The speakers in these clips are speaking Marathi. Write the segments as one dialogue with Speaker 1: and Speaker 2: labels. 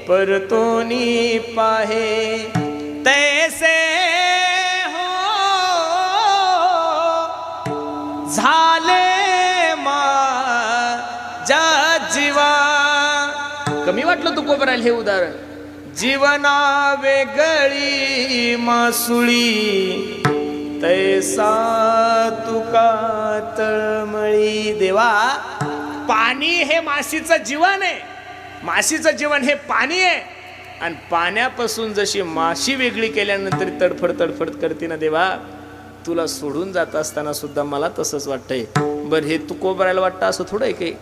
Speaker 1: परतोनी पाहे तैसे हो झाले माझ्या जीवा. कमी वाटलं तू कोबराल हे उदाहरण. जीवना वेगळी मासुळी तैसा तुका तळमळी. देवा, पाणी हे माशीचं जीवन आहे. माशीचं जीवन हे पाणी आहे. आणि पाण्यापासून जशी माशी वेगळी केल्यानंतर तडफड तडफड करते ना देवा, तुला सोडून जात असताना सुद्धा मला तसंच वाटतंय. बरं, हे तू कोबरायला वाटतं असं थोडं आहे की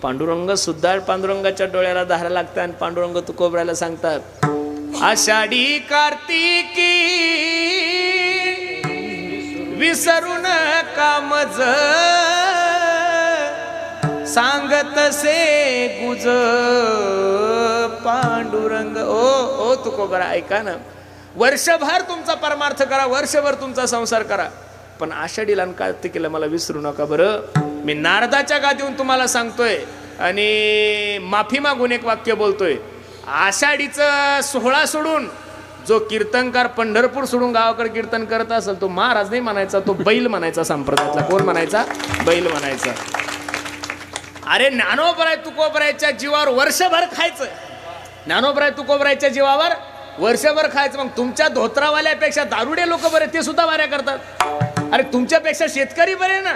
Speaker 1: पांडुरंग सुद्धा पांडुरंगाच्या डोळ्याला धारा लागतात आणि पांडुरंग तू कोबरायला सांगतात आषाढी कार्तिकी विसरू नका मज सांगत से गुज पांडुरंग. ओ तुकोबरा, ऐका ना, वर्षभर तुमचा परमार्थ करा, वर्षभर तुमचा संसार करा, पण आषाढीला आणि कार्तिकीला मला विसरू नका बरं. मी नारदाच्या गादीहून तुम्हाला सांगतोय आणि माफी मागून एक वाक्य बोलतोय. आषाढीचं सोहळा सोडून जो कीर्तनकार पंढरपूर सोडून गावाकडे कीर्तन करत असेल तो महाराज नाही म्हणायचा, तो बैल म्हणायचा. संप्रदायातला कोण म्हणायचा? बैल म्हणायचा. अरे ज्ञानोबराय तुकोबरायच्या जीवावर वर्षभर खायचं. ज्ञानोबराय तुकोबरायच्या जीवावर वर्षभर खायचं. मग तुमच्या धोत्रावाल्यापेक्षा दारुडे लोक बरे, ते सुद्धा वाऱ्या करतात. अरे तुमच्यापेक्षा शेतकरी बरे ना.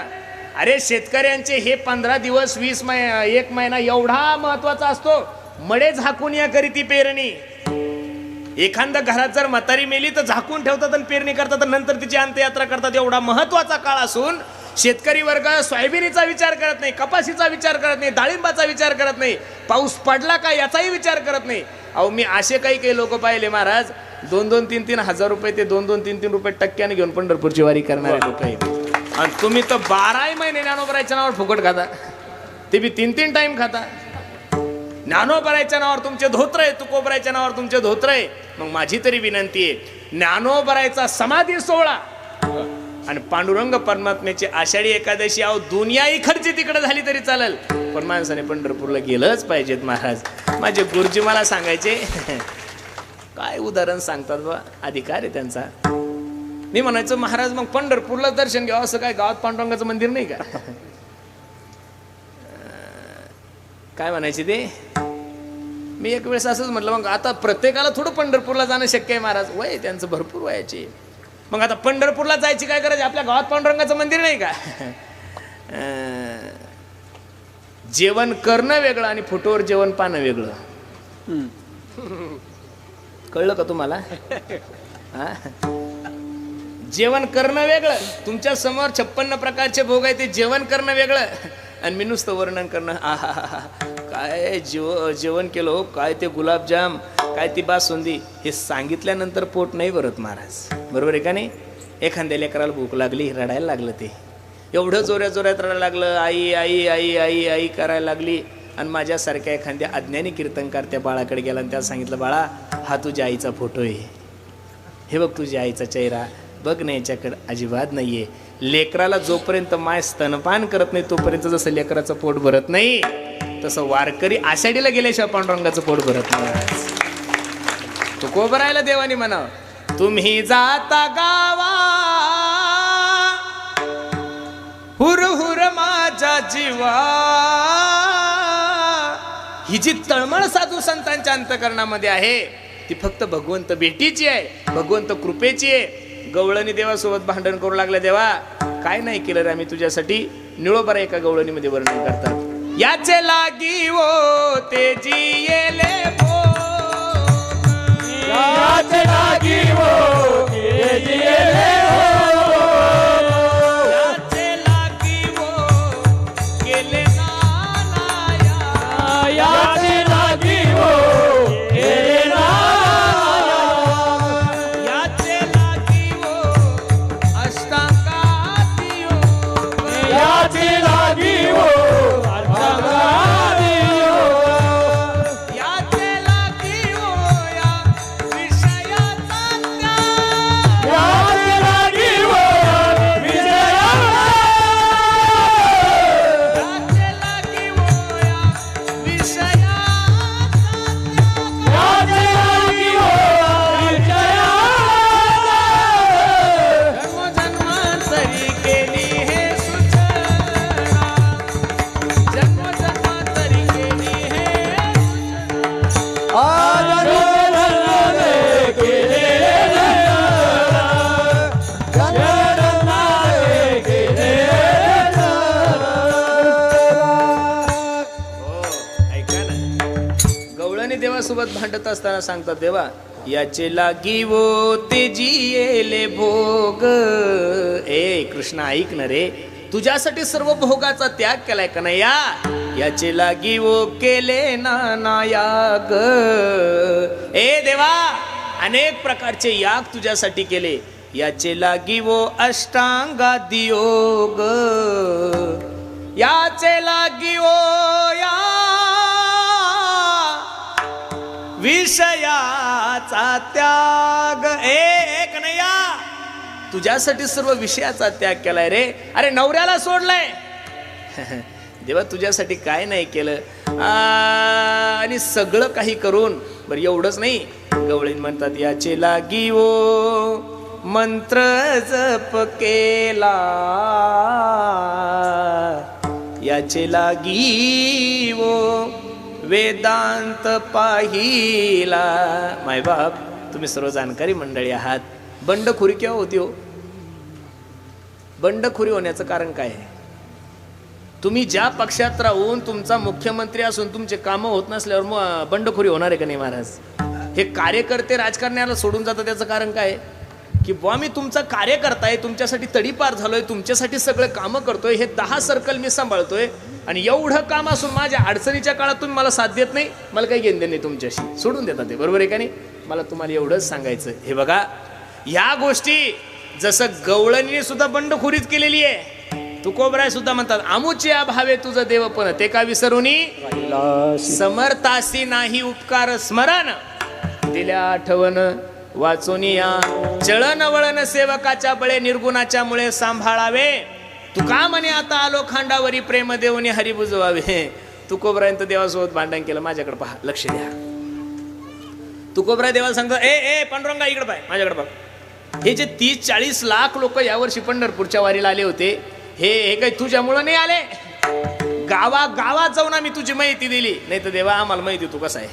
Speaker 1: अरे शेतकऱ्यांचे हे 15 दिवस 1 महिना एवढा महत्वाचा असतो. मडे झाकून या करी ती पेरणी. एखाद्या घरात जर म्हातारी मेली तर झाकून ठेवतात आणि पेरणी करतात, नंतर तिची अंत्ययात्रा करतात. एवढा महत्वाचा काळ असून शेतकरी वर्ग सोयाबीनीचा विचार करत नाही, कपाशीचा विचार करत नाही, डाळिंबाचा विचार करत नाही, पाऊस पडला का याचाही विचार करत नाही. अहो, मी असे काही लोक पाहिले महाराज, 2-2, 3-3 हजार रुपये ते 2-2, 3-3 रुपये टक्क्याने घेऊन पंढरपूरची वारी करणारे लोक आहेत. आणि तुम्ही तर 12 महिने ज्ञानोबरायच्या नावावर फुकट खाता, ते बी 3-3 टाइम खाता. ज्ञानोबरायच्या नावावर तुमचे धोत्र आहे, तुकोबरायच्या नावावर तुमचे धोत्र आहे. मग माझी तरी विनंती आहे, ज्ञानोबरायचा समाधी सोहळा आणि पांडुरंग परमात्म्याची आषाढी एकादशी, अहो दुनिया इकडची तिकडे झाली तरी चालेल, पण माणसाने पंढरपूरला गेलंच पाहिजेत. महाराज माझे गुरुजी मला सांगायचे, काय उदाहरण सांगतात बा, अधिकार आहे त्यांचा. मी म्हणायचं महाराज मग पंढरपूरला दर्शन घ्यावं, असं काय गावात पांडुरंगाचं मंदिर नाही का? काय म्हणायचे ते. मी एक वेळेस असंच म्हटलं, मग आता प्रत्येकाला थोडं पंढरपूरला जाणं शक्य आहे महाराज, वय त्यांचं भरपूर वयाचे. मग आता पंढरपूरला जायची काय गरज? आपल्या गावात पांडुरंगाचं मंदिर नाही का? जेवण करणं वेगळं आणि फोटोवर जेवण पाहणं वेगळं. कळलं का तुम्हाला? जेवण करणं वेगळं, तुमच्या समोर 56 प्रकारचे भोग आहे, ते जेवण करणं वेगळं, आणि मी नुसतं वर्णन करणं. आहा, काय जेवण केलं हो, काय ते गुलाबजाम, काय ती बासुंदी, हे सांगितल्यानंतर पोट नाही भरत महाराज. बरोबर आहे का नाही? एखाद्या लेकराला भूक लागली, रडायला लागलं, ते एवढं जोऱ्यात रडायला लागलं, आई आई आई आई आई करायला लागली. आणि माझ्यासारख्या एखाद्या अज्ञानी कीर्तनकार त्या बाळाकडे गेला आणि त्याला सांगितलं, बाळा हा तुझ्या आईचा फोटो आहे, हे बघ तुझ्या आईचा चेहरा बघ ना, याच्याकडे अजिबात नाहीये. लेकराला जोपर्यंत माय स्तनपान करत नाही तोपर्यंत जसं लेकराचं पोट भरत नाही, तसं वारकरी आषाढीला गेल्याशिवाय पांडुरंगाचं पोट भरत नाही. तो कोबरायला देवानी म्हणाव, तुम्ही जाता गावा हुर हुर माझ्या जीवा. ही जी तळमळ साधू संतांच्या अंतकरणामध्ये आहे ती फक्त भगवंत भेटीची आहे, भगवंत कृपेची आहे. गवळणी देवासोबत भांडण करू लागल्या, देवा काय नाही केलं रे आम्ही तुझ्यासाठी. निळोबरा एका गवळणीमध्ये वर्णन करतात, याचे लागी वो ते जियेले भो, याचे लागी वो ते जियेले भो, याचे लागी वो केले नालाया, याचे लागी वो केले नालाया, याचे लागी वो अष्टांगाती योग, याचे लागी वो
Speaker 2: याचे लागी
Speaker 1: देवासोबत भांडत असताना सांगतात, देवा याचे लागी वो ते जियेले भोग. ए कृष्ण ऐक ना रे, तुझ्यासाठी सर्व भोगाचा त्याग केलाय कन्हैया. याचे लागी वो केले ना याग. ए देवा अनेक प्रकारचे याग तुझ्यासाठी केले. याचे लागी वो अष्टांगादी योग. याचे लागी वो या विषयाचा त्याग. ए कन्हैया तुझ्यासाठी सर्व विषयाचा त्याग केलाय रे. अरे नवऱ्याला सोडलाय देवा, तुझ्यासाठी काय नाही केलं. आणि सगळं काही करून बरं एवढंच नाही, गवळीन म्हणतात याचे लागी वो मंत्र जप केला. याचे लागी वो वेदांत पाहिला. मायबाप तुम्ही सर्व जाणकारी मंडळी आहात. बंडखोरी केव्हा होती हो? बंडखोरी होण्याचं कारण काय आहे? तुम्ही ज्या पक्षात राहून तुमचा मुख्यमंत्री असून तुमचे कामं होत नसल्यावर मग बंडखोरी होणार आहे का नाही महाराज? हे कार्यकर्ते राजकारण्याला सोडून जातात त्याचं कारण काय आहे? की बुवा मी तुमचा कार्यकर्ता आहे, तुमच्यासाठी तडीपार झालोय, तुमच्यासाठी सगळे कामं करतोय, हे 10 सर्कल मी सांभाळतोय आणि एवढं काम असून माझ्या अडचणीच्या काळात तुम्ही मला साथ देत नाही, मला काही घेणं नाही तुमच्याशी, सोडून देतात ते. बरोबर आहे का नाही? मला तुम्हाला एवढंच सांगायचं, हे बघा या गोष्टी जसं गवळणीने सुद्धा बंडखोरीच केलेली आहे. तुकोबराय सुद्धा म्हणतात आमुची भावे तुझं देव पण ते का विसरूनी. समर्थासी नाही उपकार स्मरण दिल्या आठवण वाचोनिया. चळण वळण सेवकाच्या बळे निर्गुणाच्या मुळे सांभाळावे. तुका म्हणे आता आलो खांडावरी प्रेम देऊनी हरी बुजवावे. तुकोबरायंत देवासोबत भांडण केलं. माझ्याकडे पहा, लक्ष द्या. तुकोबराय देवाला सांगतात ए पांडुरंगा इकडे पाय, माझ्याकडे बघ. हे जे 30-40 लाख लोक यावर्षी पंढरपूरच्या वारीला आले होते, हे काही तुझ्यामुळं नाही आले. गावात जाऊन आम्ही तुझी माहिती दिली, नाही तर देवा आम्हाला माहिती तू कसा आहे.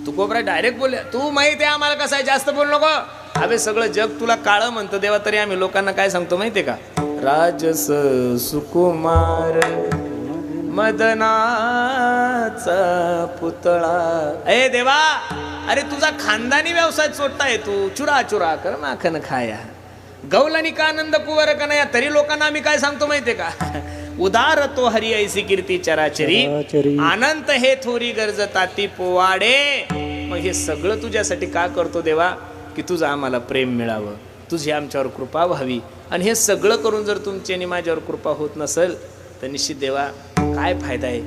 Speaker 1: तुकोबराय डायरेक्ट बोलले तू माहिती आहे आम्हाला कसं आहे, जास्त बोल नको. अबे सगळं जग तुला काळं म्हणतं देवा, तरी आम्ही लोकांना काय सांगतो माहितीये का? राजस सुकुमार मदनाचा पुतळा. ए देवा अरे तुझा खानदानी व्यवसाय चोटताय तू. चुरा चुरा कर माखन खाया. गौलानी का आनंद कुवर का नाही, तरी लोकांना आम्ही काय सांगतो माहितीये का? उदार तो हरी ऐसी कीर्ती चराचरी अनंत हे थोरी गरज ताती पोवाडे. मग हे सगळं तुझ्यासाठी का करतो देवा? की तुझं आम्हाला प्रेम मिळावं, तुझी आमच्यावर कृपा व्हावी. आणि हे सगळं करून जर तुमच्यानी माझ्यावर कृपा होत नसेल तर निश्चित देवा काय फायदा आहे?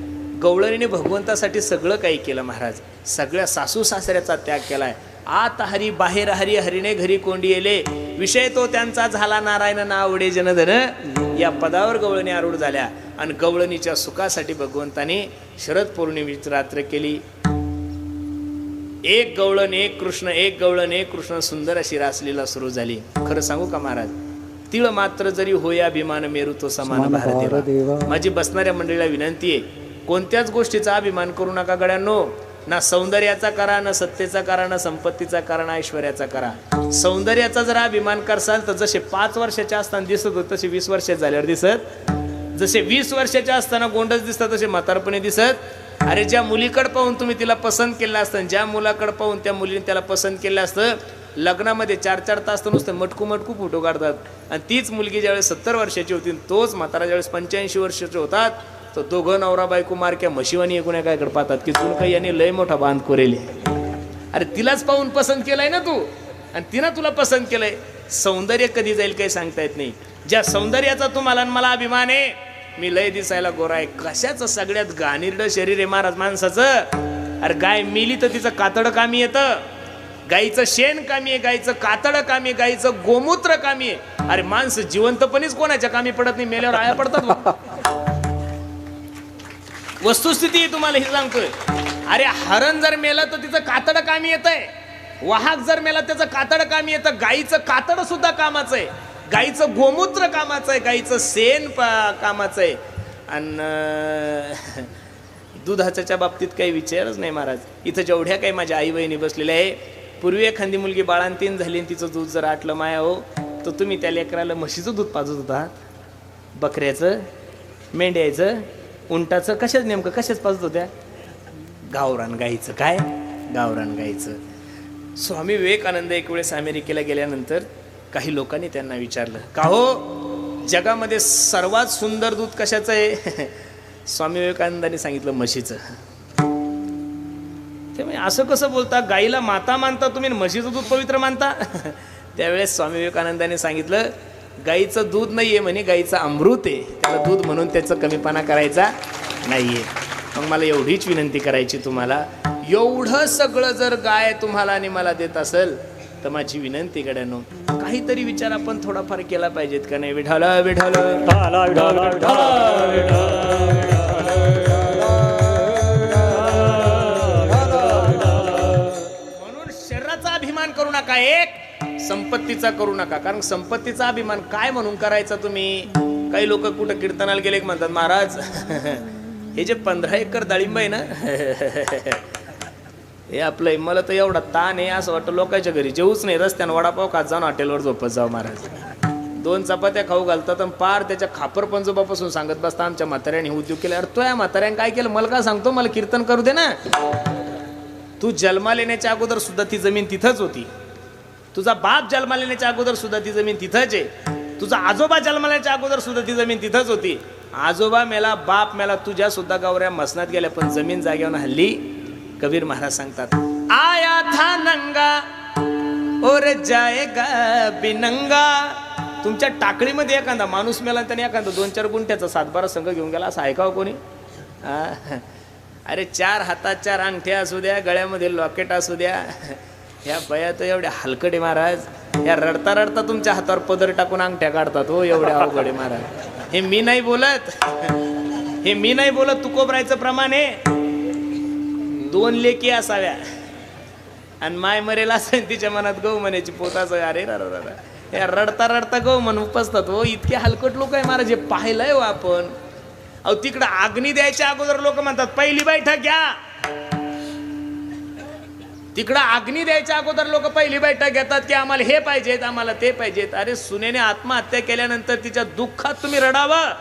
Speaker 1: गवळणीने भगवंतासाठी सगळं काही केलं महाराज. सगळ्या सासू सासऱ्याचा त्याग केलाय. आत हरी बाहेर हरी, हरीने घरी कोंडी येले. विषय तो त्यांचा झाला नारायण नावडे जनधन. या पदावर गवळणी आरूढ झाल्या आणि गवळणीच्या सुखासाठी भगवंताने शरद पौर्णिमेची रात्र केली. एक गवळण एक कृष्ण, एक गवळण एक कृष्ण, सुंदर अशी रासलीला सुरू झाली. खरं सांगू का महाराज, तिळ मात्र जरी होया अभिमान मेरू तो समान भारदेवा. माझी बसणाऱ्या मंडळीला विनंती आहे, कोणत्याच गोष्टीचा अभिमान करू नका गड्यांनो. ना सौंदर्याचा करा, ना सत्तेचा करा, ना संपत्तीचा करा, ना ऐश्वर्याचा करा. सौंदर्याचा जर अभिमान करसाल तर जसे 5 वर्षाच्या असताना दिसत होते तसे 20 वर्षाचे झाल्यावर दिसत, जसे 20 वर्षाच्या असताना गोंडच दिसतात तसे म्हातारपणे दिसत. अरे ज्या मुलीकडे पाहून तुम्ही तिला पसंत केलं असतं, ज्या मुलाकडे पाहून त्या मुलीने त्याला पसंत केलं असतं, लग्नामध्ये 4-4 तास तर नुसतं मटकू फोटो काढतात. आणि तीच मुलगी ज्यावेळेस 70 वर्षाची होती, तोच म्हातारा ज्यावेळेस 85 वर्षाचे होतात, तर दोघं नवरा बायको मारक्या म्हशीवानी एकूण एकाकडे पाहतात की जुन काही यांनी लय मोठा बांध कोरेले. अरे तिलाच पाहून पसंत केलाय ना तू, आणि तिनं तुला पसंत केलंय. सौंदर्य कधी जाईल काही सांगता येत नाही. ज्या सौंदर्याचा तुम्हाला मला अभिमान आहे, मी लय दिसायला गोरा आहे, कशाचं सगळ्यात घाणेरडं शरीर आहे महाराज माणसाचं. अरे गाय मिली तर तिचं कातड कामी येतं, गाईचं शेण कामी आहे, गाईचं कातड कामी आहे, गाईचं गोमूत्र कामी आहे. अरे माणसं जिवंतपणीच कोणाच्या कामी पडत नाही, मेल्यावर आया पडतात. वस्तुस्थिती तुम्हाला हे सांगतोय. अरे हरण जर मेलं तर तिचं कातड कामी येत आहे, वाहक जर मेला त्याचं कातड कामी येतं, गाईचं कातड सुद्धा कामाचं आहे, गाईचं गोमूत्र कामाचं आहे, गाईचं शेण कामाचं आहे. आणि दुधाच्या बाबतीत काही विचारच नाही महाराज. इथं जेवढ्या काही माझ्या आई बहिणी बसलेल्या आहे, पूर्वी एखादी मुलगी बाळांतीन झाली आणि तिचं दूध जर आटलं माया हो, तर तुम्ही त्या लेकराला म्हशीचं दूध पाजत होता, बकऱ्याचं, मेंढ्याचं, उंटाचं, कशाच नेमकं कशाच पाजत होत्या? गावरान गाईचं. काय गावरान गाईचं. स्वामी विवेकानंद एक वेळेस अमेरिकेला गेल्यानंतर काही लोकांनी त्यांना विचारलं, का हो जगामध्ये सर्वात सुंदर दूध कशाचं आहे? स्वामी विवेकानंदांनी सांगितलं, म्हशीचं. त्यामुळे असं कसं बोलता, गाईला माता मानता तुम्ही, म्हशीचं दूध पवित्र मानता? त्यावेळेस स्वामी विवेकानंदांनी सांगितलं, गाईचं दूध नाहीये म्हणे, गाईचं अमृत आहे, त्याला दूध म्हणून त्याचा कमीपणा करायचा नाहीये. मग मला एवढीच विनंती करायची तुम्हाला, एवढं सगळं जर गाय तुम्हाला आणि मला देत असेल तर माझी विनंती कड्यानो, काहीतरी विचार आपण थोडाफार केला पाहिजेत का नाही? विठाल विठाल म्हणून शरीराचा अभिमान करू नका, एक संपत्तीचा करू नका. कारण संपत्तीचा अभिमान काय म्हणून करायचा तुम्ही? काही लोक कुठं कीर्तनाला गेले म्हणतात, महाराज हे जे 15 एकर डाळिंब आहे ना, हे आपलं, मला तर एवढा ताण आहे असं वाटतं लोकांच्या घरी जेवूच नाही, रस्त्यानं वडापाव खात जाऊन हॉटेलवर झोपत जाऊ महाराज. 2 चपात्या खाऊ घालतात आणि पार त्याच्या खापर पंजोबापासून सांगत बसता आमच्या म्हाताऱ्याने उद्योग केला. अरे तो या म्हाताऱ्याने काय केलं मला काय सांगतो, मला कीर्तन करू दे ना. तू जन्माला येण्याच्या अगोदर सुद्धा ती जमीन तिथंच होती, तुझा बाप जन्माला येण्याच्या अगोदर सुद्धा ती जमीन तिथंच आहे, तुझा आजोबा जन्माला येण्याच्या अगोदर सुद्धा ती जमीन तिथंच होती. आजोबा मेला, बाप मेला, तुझ्या सुद्धा गावऱ्या मसनात गेल्या, पण जमीन जागेवर हल्ली. कबीर महाराज सांगतात, आया था नंगा और जाएगा बिनंगा. तुमच्या टाकळीमध्ये एखादा माणूस मेला, त्याने एखादा 2-4 गुंठ्याचा 7-12 संघ घेऊन गेला, असं ऐकावं कोणी? अरे 4 हातात 4 अंगठ्या असू द्या, गळ्यामध्ये लॉकेट असू द्या, ह्या बया तर एवढ्या हलकटे महाराज, या रडता रडता तुमच्या हातावर पदर टाकून अंगठ्या काढतात हो, एवढ्या अवघडे महाराज. हे मी नाही बोलत, हे मी नाही बोलत, तुकोबरायचं प्रमाण आहे. 2 लेकी असाव्या आणि माय मरेल असेल तिच्या मनात गौ म्हणायची पोताचं. अरे या रडता रडता गौ म्हणून उपसतात हो, इतके हलकट लोक आहे महाराज. हे पाहिलंय हो आपण. अहो तिकडं अग्नी द्यायच्या अगोदर लोक म्हणतात पहिली बैठक घ्या. तिकडं अग्नी द्यायच्या अगोदर लोक पहिली बैठक घेतात की आम्हाला हे पाहिजेत, आम्हाला ते पाहिजेत. अरे सुनेने आत्महत्या केल्यानंतर तिच्या दुःखात तुम्ही रडावं,